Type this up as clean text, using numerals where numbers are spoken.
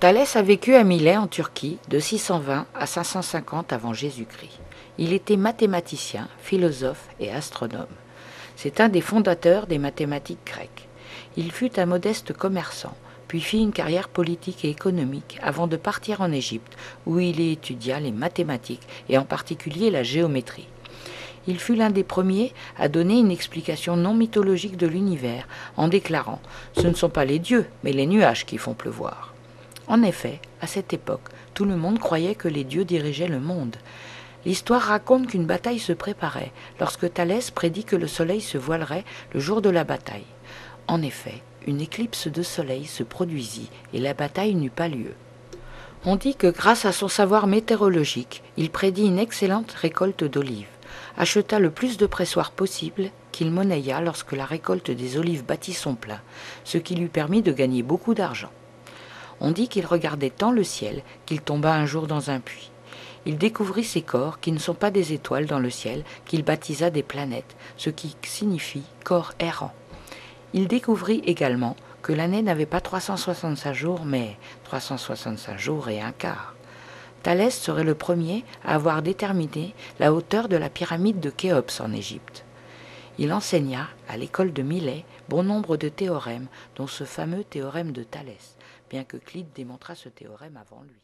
Thalès a vécu à Milet en Turquie de 620 à 550 avant Jésus-Christ. Il était mathématicien, philosophe et astronome. C'est un des fondateurs des mathématiques grecques. Il fut un modeste commerçant, puis fit une carrière politique et économique avant de partir en Égypte, où il y étudia les mathématiques et en particulier la géométrie. Il fut l'un des premiers à donner une explication non mythologique de l'univers en déclarant « Ce ne sont pas les dieux, mais les nuages qui font pleuvoir ». En effet, à cette époque, tout le monde croyait que les dieux dirigeaient le monde. L'histoire raconte qu'une bataille se préparait lorsque Thalès prédit que le soleil se voilerait le jour de la bataille. En effet, une éclipse de soleil se produisit et la bataille n'eut pas lieu. On dit que grâce à son savoir météorologique, il prédit une excellente récolte d'olives, acheta le plus de pressoirs possible qu'il monnaya lorsque la récolte des olives battit son plein, ce qui lui permit de gagner beaucoup d'argent. On dit qu'il regardait tant le ciel qu'il tomba un jour dans un puits. Il découvrit ces corps qui ne sont pas des étoiles dans le ciel, qu'il baptisa des planètes, ce qui signifie corps errants. Il découvrit également que l'année n'avait pas 365 jours, mais 365 jours et un quart. Thalès serait le premier à avoir déterminé la hauteur de la pyramide de Khéops en Égypte. Il enseigna à l'école de Milet bon nombre de théorèmes, dont ce fameux théorème de Thalès, bien que Clyde démontra ce théorème avant lui.